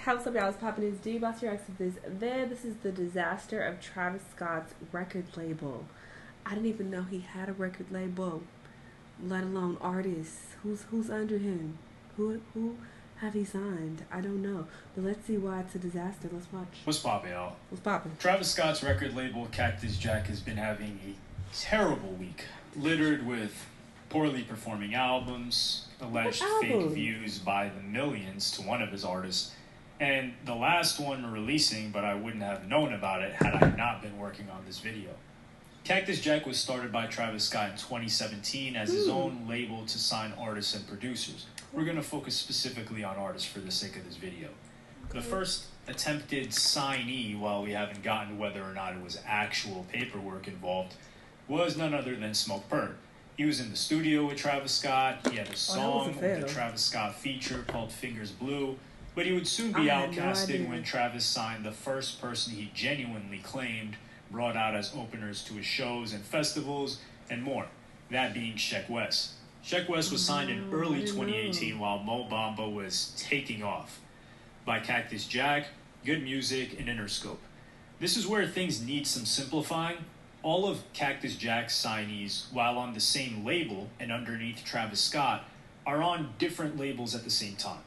What's up, y'all? It's Poppin' News. Do you about to react to this? This is the disaster of Travis Scott's record label. I didn't even know he had a record label, let alone artists. Who's under him? Who have he signed? I don't know. But let's see why it's a disaster. Let's watch. What's poppin', y'all? What's poppin'? Travis Scott's record label, Cactus Jack, has been having a terrible week, littered with poorly performing albums, alleged fake views by the millions to one of his artists, and the last one releasing, but I wouldn't have known about it had I not been working on this video. Cactus Jack was started by Travis Scott in 2017 as his own label to sign artists and producers. We're going to focus specifically on artists for the sake of this video. The first attempted signee, while we haven't gotten whether or not it was actual paperwork involved, was none other than Smoke Perp. He was in the studio with Travis Scott. He had a song with the Travis Scott feature called Fingers Blue, but he would soon be outcasted when Travis signed the first person he genuinely claimed brought out as openers to his shows and festivals and more, that being Sheck Wes. Sheck Wes was signed in early 2018 while Mo Bamba was taking off by Cactus Jack, Good Music, and Interscope. This is where things need some simplifying. All of Cactus Jack's signees, while on the same label and underneath Travis Scott, are on different labels at the same time.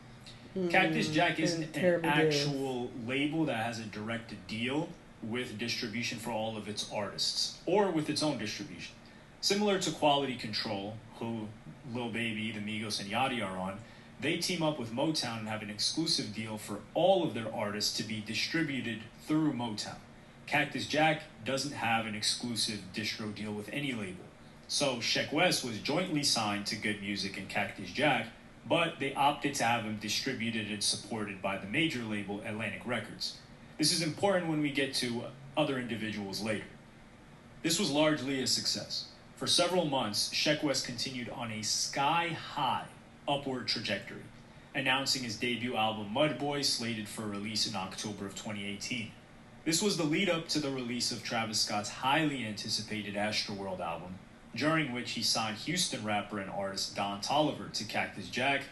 Cactus Jack isn't an actual label that has a direct deal with distribution for all of its artists, or with its own distribution. Similar to Quality Control, who Lil Baby, the Migos, and Yachty are on, they team up with Motown and have an exclusive deal for all of their artists to be distributed through Motown. Cactus Jack doesn't have an exclusive distro deal with any label. So Sheck Wes was jointly signed to Good Music and Cactus Jack, but they opted to have him distributed and supported by the major label Atlantic Records. This is important when we get to other individuals later. This was largely a success. For several months, Sheck Wes continued on a sky-high upward trajectory, announcing his debut album Mud Boy, slated for release in October of 2018. This was the lead-up to the release of Travis Scott's highly anticipated Astroworld album, during which he signed Houston rapper and artist Don Toliver to Cactus Jack,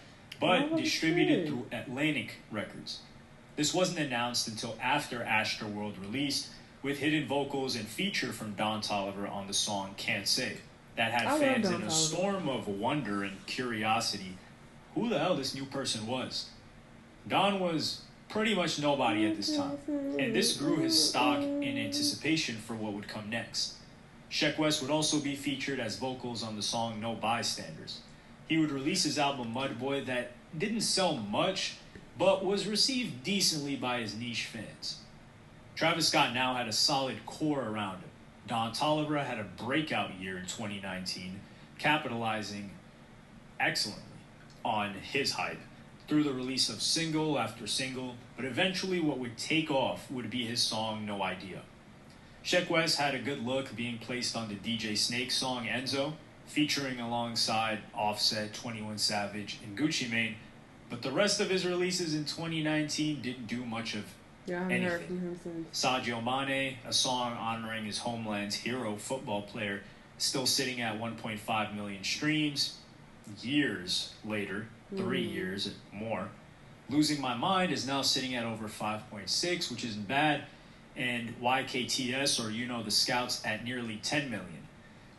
but distributed through Atlantic Records. This wasn't announced until after Astroworld released, with hidden vocals and feature from Don Toliver on the song Can't Say, that had fans in a storm of wonder and curiosity who the hell this new person was. Don was pretty much nobody at this time, and this grew his stock in anticipation for what would come next. Sheck Wes would also be featured as vocals on the song No Bystanders. He would release his album Mud Boy that didn't sell much, but was received decently by his niche fans. Travis Scott now had a solid core around him. Don Toliver had a breakout year in 2019, capitalizing excellently on his hype through the release of single after single, but eventually what would take off would be his song No Idea. Sheck Wes had a good look being placed on the DJ Snake song Enzo, featuring alongside Offset, 21 Savage, and Gucci Mane, but the rest of his releases in 2019 didn't do much of anything. Sadio Mane, a song honoring his homeland's hero football player, still sitting at 1.5 million streams. Years later, 3 years more. Losing My Mind is now sitting at over 5.6, which isn't bad, and YKTS, or You Know the Scouts, at nearly 10 million,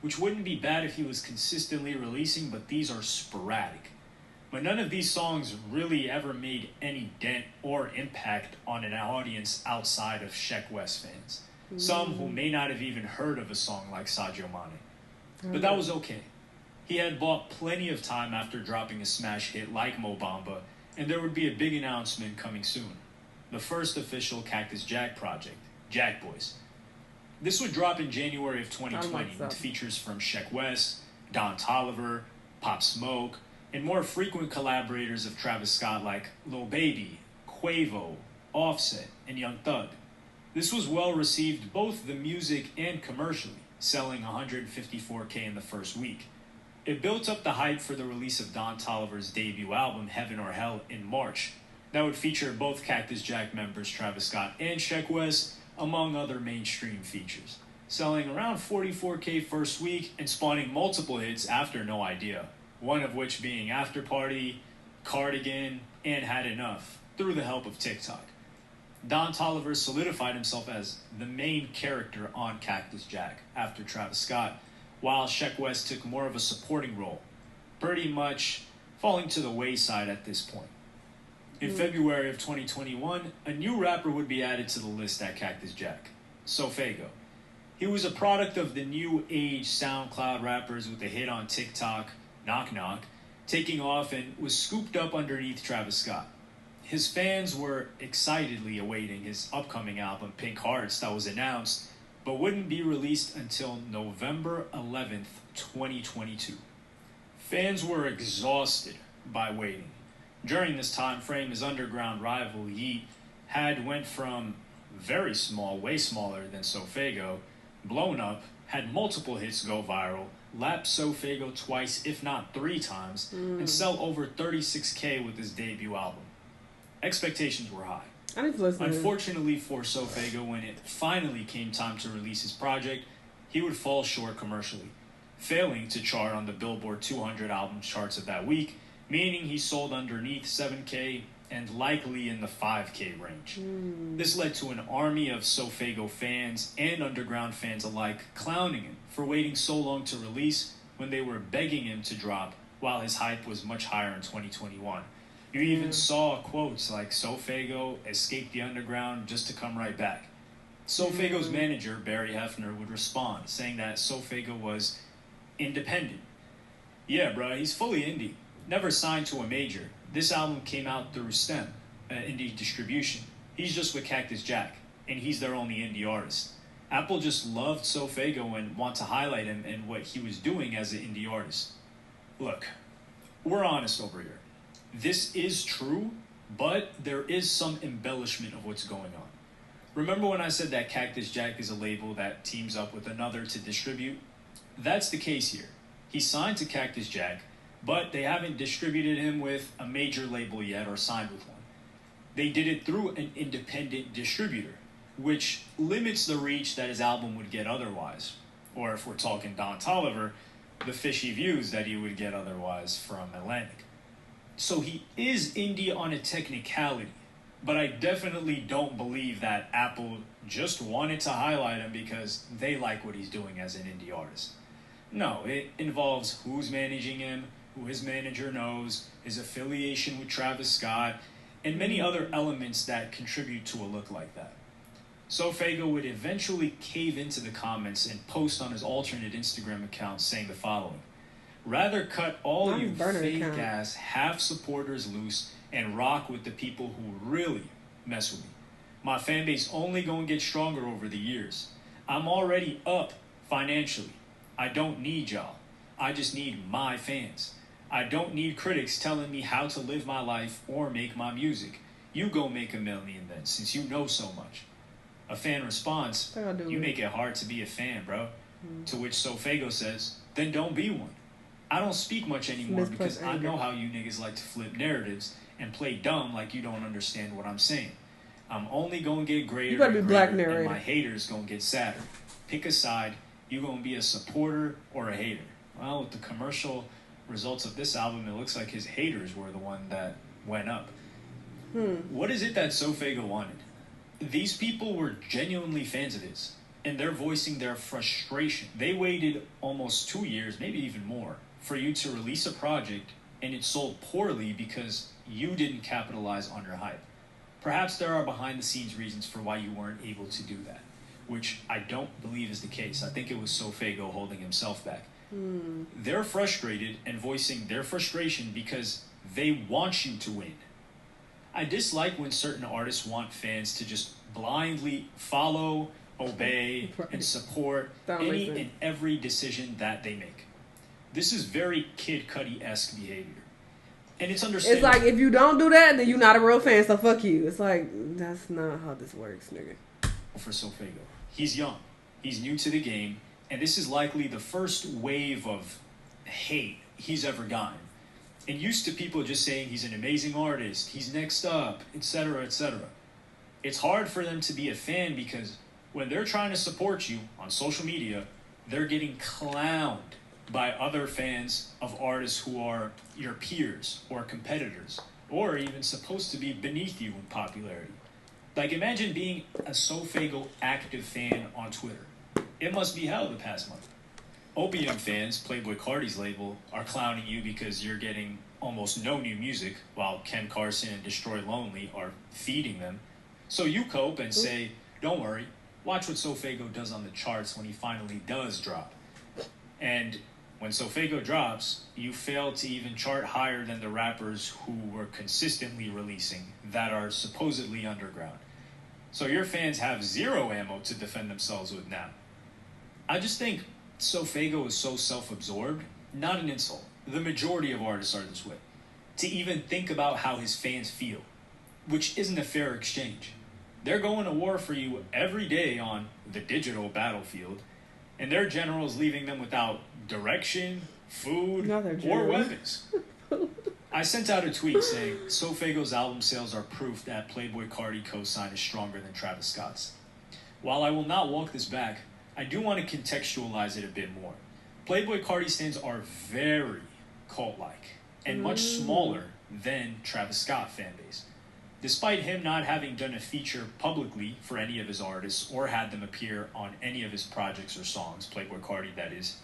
which wouldn't be bad if he was consistently releasing, but these are sporadic. But none of these songs really ever made any dent or impact on an audience outside of Sheck Wes fans. Some who may not have even heard of a song like Sadio Mane. But that was okay. He had bought plenty of time after dropping a smash hit like Mo Bamba, and there would be a big announcement coming soon. The first official Cactus Jack project, Jack Boys. This would drop in January of 2020 with features from Sheck Wes, Don Toliver, Pop Smoke, and more frequent collaborators of Travis Scott like Lil Baby, Quavo, Offset, and Young Thug. This was well received both the music and commercially, selling 154K in the first week. It built up the hype for the release of Don Toliver's debut album, Heaven or Hell, in March. That would feature both Cactus Jack members Travis Scott and Sheck Wes, among other mainstream features, selling around 44K first week and spawning multiple hits after No Idea, one of which being After Party, Cardigan, and Had Enough. through the help of TikTok. Don Toliver solidified himself as the main character on Cactus Jack after Travis Scott, while Sheck West took more of a supporting role, pretty much falling to the wayside at this point. In February of 2021, a new rapper would be added to the list at Cactus Jack, SoFaygo. He was a product of the new age SoundCloud rappers with a hit on TikTok, Knock Knock, taking off and was scooped up underneath Travis Scott. His fans were excitedly awaiting his upcoming album, Pink Hearts, that was announced, but wouldn't be released until November 11th, 2022. Fans were exhausted by waiting. During this time frame, his underground rival, Yeet, had went from very small, way smaller than SoFaygo, blown up, had multiple hits go viral, lapped SoFaygo twice, if not 3 times, and sell over 36K with his debut album. Expectations were high. Unfortunately for SoFaygo, when it finally came time to release his project, he would fall short commercially, failing to chart on the Billboard 200 album charts of that week, meaning he sold underneath 7K and likely in the 5K range. This led to an army of SoFaygo fans and underground fans alike clowning him for waiting so long to release when they were begging him to drop while his hype was much higher in 2021. You even saw quotes like SoFaygo escaped the underground just to come right back. SoFaygo's manager, Barry Hefner, would respond, saying that SoFaygo was independent. Yeah, bro, he's fully indie. Never signed to a major. This album came out through STEM, indie distribution. He's just with Cactus Jack, and he's their only indie artist. Apple just loved SoFaygo and want to highlight him and what he was doing as an indie artist. Look, we're honest over here. This is true, but there is some embellishment of what's going on. Remember when I said that Cactus Jack is a label that teams up with another to distribute? That's the case here. He signed to Cactus Jack, but they haven't distributed him with a major label yet or signed with one. They did it through an independent distributor, which limits the reach that his album would get otherwise. Or if we're talking Don Toliver, the fishy views that he would get otherwise from Atlantic. So he is indie on a technicality, but I definitely don't believe that Apple just wanted to highlight him because they like what he's doing as an indie artist. No, it involves who's managing him, who his manager knows, his affiliation with Travis Scott, and many other elements that contribute to a look like that. SoFaygo would eventually cave into the comments and post on his alternate Instagram account saying the following: "Rather cut all you fake-ass half-supporters loose and rock with the people who really mess with me. My fan base only gonna get stronger over the years. I'm already up financially. I don't need y'all. I just need my fans. I don't need critics telling me how to live my life or make my music. You go make $1 million then, since you know so much." A fan responds, "You make it hard to be a fan, bro." To which SoFaygo says, "Then don't be one. I don't speak much anymore because I know how you niggas like to flip narratives and play dumb like you don't understand what I'm saying. I'm only gonna get greater and greater, and my haters gonna get sadder. Pick a side. You gonna be a supporter or a hater?" Well, with the commercial results of this album, it looks like his haters were the one that went up. What is it that SoFaygo wanted? These people were genuinely fans of his, and they're voicing their frustration. They waited almost 2 years, maybe even more, for you to release a project, and it sold poorly because you didn't capitalize on your hype. Perhaps there are behind-the-scenes reasons for why you weren't able to do that, which I don't believe is the case. I think it was SoFaygo holding himself back. They're frustrated and voicing their frustration because they want you to win. I dislike when certain artists want fans to just blindly follow, obey, and support any and every decision that they make. This is very Kid Cudi-esque behavior. And it's understandable. It's like, if you don't do that, then you're not a real fan, so fuck you. It's like, that's not how this works, nigga. For SoFaygo. He's young. He's new to the game. And this is likely the first wave of hate he's ever gotten. And used to people just saying he's an amazing artist, he's next up, etc., etc. It's hard for them to be a fan because when they're trying to support you on social media, they're getting clowned by other fans of artists who are your peers or competitors or even supposed to be beneath you in popularity. Like, imagine being a SoFaygo active fan on Twitter. It must be hell the past month. Opium fans, Playboy Carti's label, are clowning you because you're getting almost no new music, while Ken Carson and Destroy Lonely are feeding them. So you cope and say, don't worry, watch what SoFaygo does on the charts when he finally does drop. And when SoFaygo drops, you fail to even chart higher than the rappers who were consistently releasing that are supposedly underground. So your fans have zero ammo to defend themselves with now. I just think SoFaygo is so self-absorbed, not an insult. The majority of artists are this way. To even think about how his fans feel, which isn't a fair exchange. They're going to war for you every day on the digital battlefield, and their generals leaving them without direction, food, or weapons. I sent out a tweet saying, SoFaygo's album sales are proof that Playboy Carti cosign is stronger than Travis Scott's. While I will not walk this back, I do want to contextualize it a bit more. Playboy Carti stands are very cult-like and much smaller than Travis Scott fan base. Despite him not having done a feature publicly for any of his artists or had them appear on any of his projects or songs, Playboy Carti that is,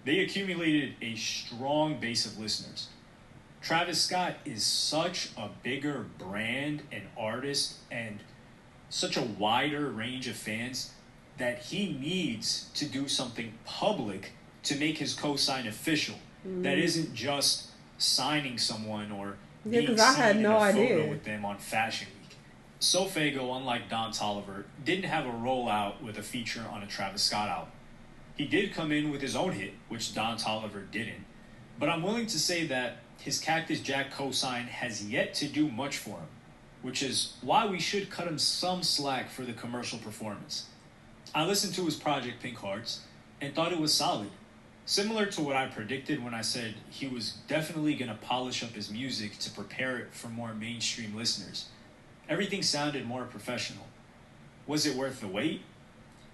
they accumulated a strong base of listeners. Travis Scott is such a bigger brand and artist and such a wider range of fans that he needs to do something public to make his cosign official. That isn't just signing someone or being seen in a photo with them on Fashion Week. SoFaygo, unlike Don Toliver, didn't have a rollout with a feature on a Travis Scott album. He did come in with his own hit, which Don Toliver didn't. But I'm willing to say that his Cactus Jack cosign has yet to do much for him, which is why we should cut him some slack for the commercial performance. I listened to his project Pink Hearts and thought it was solid. Similar to what I predicted when I said he was definitely going to polish up his music to prepare it for more mainstream listeners. Everything sounded more professional. Was it worth the wait?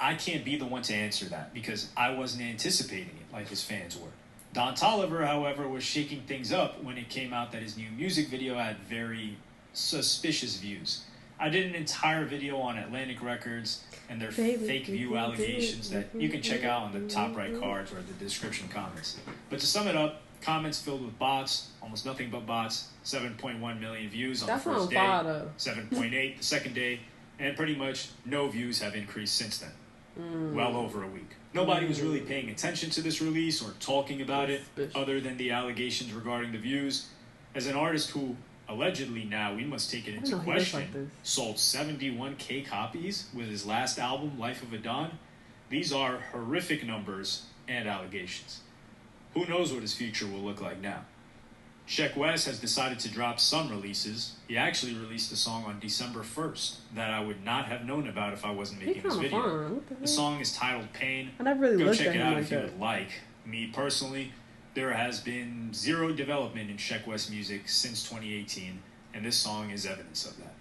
I can't be the one to answer that because I wasn't anticipating it like his fans were. Don Toliver, however, was shaking things up when it came out that his new music video had very suspicious views. I did an entire video on Atlantic Records and their fake view allegations that you can check out on the top right cards or the description comments. But to sum it up, comments filled with bots, almost nothing but bots, 7.1 million views on the first day, 7.8 the second day, and pretty much no views have increased since then. Well over a week. Nobody was really paying attention to this release or talking about it other than the allegations regarding the views. As an artist who allegedly now, we must take it into question, sold 71,000 copies with his last album, Life of a Don. These are horrific numbers and allegations. Who knows what his future will look like now? Sheck West has decided to drop some releases. He actually released a song on December 1st that I would not have known about if I wasn't making this video. The song is titled Pain. Go check it out if you would like. Me personally, there has been zero development in Sheck West music since 2018, and this song is evidence of that.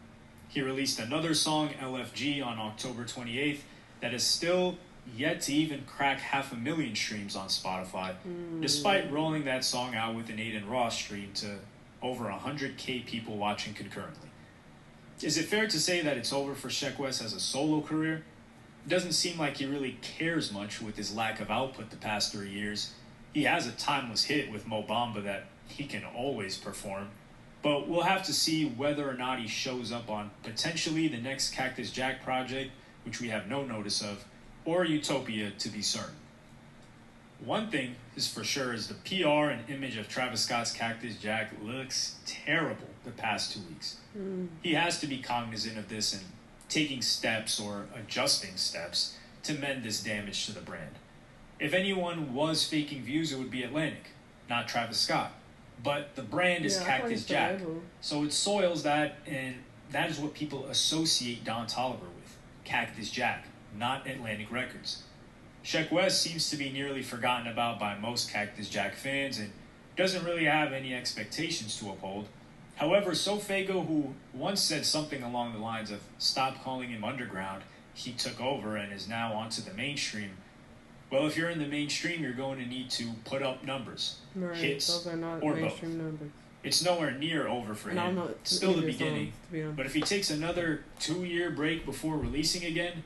He released another song, LFG, on October 28th that is still yet to even crack 500,000 streams on Spotify, despite rolling that song out with an Aiden Ross stream to over 100,000 people watching concurrently. Is it fair to say that it's over for Sheck West as a solo career? It doesn't seem like he really cares much with his lack of output the past 3 years. He has a timeless hit with Mo Bamba that he can always perform, but we'll have to see whether or not he shows up on potentially the next Cactus Jack project, which we have no notice of, or Utopia to be certain. One thing is for sure is the PR and image of Travis Scott's Cactus Jack looks terrible the past 2 weeks. He has to be cognizant of this and taking steps or adjusting steps to mend this damage to the brand. If anyone was faking views, it would be Atlantic, not Travis Scott. But the brand is Cactus Jack, so it soils that, and that is what people associate Don Toliver with, Cactus Jack, not Atlantic Records. Sheck West seems to be nearly forgotten about by most Cactus Jack fans and doesn't really have any expectations to uphold. However, SoFaygo, who once said something along the lines of "stop calling him underground, he took over and is now onto the mainstream," well, if you're in the mainstream, you're going to need to put up numbers, hits, those are not or mainstream both. numbers. it's nowhere near over for And I don't him. know It's still the either song, beginning. to be honest. But if he takes another 2-year break before releasing again,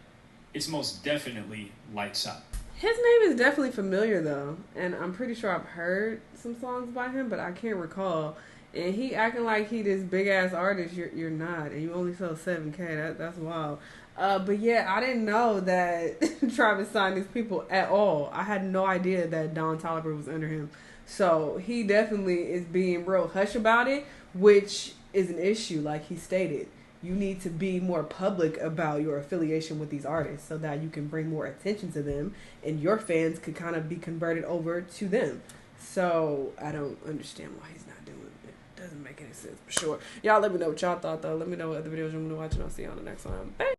it's most definitely lights out. His name is definitely familiar though, and I'm pretty sure I've heard some songs by him, but I can't recall. And he acting like he this big ass artist. You're not, and you only sell 7K. That's wild. But yeah, I didn't know that Travis signed these people at all. I had no idea that Don Toliver was under him. So he definitely is being real hush about it, which is an issue, like he stated. You need to be more public about your affiliation with these artists so that you can bring more attention to them and your fans could kind of be converted over to them. So I don't understand why he's not doing it. It doesn't make any sense for sure. Y'all let me know what y'all thought though. Let me know what other videos you want to watch and I'll see you on the next one. Bye.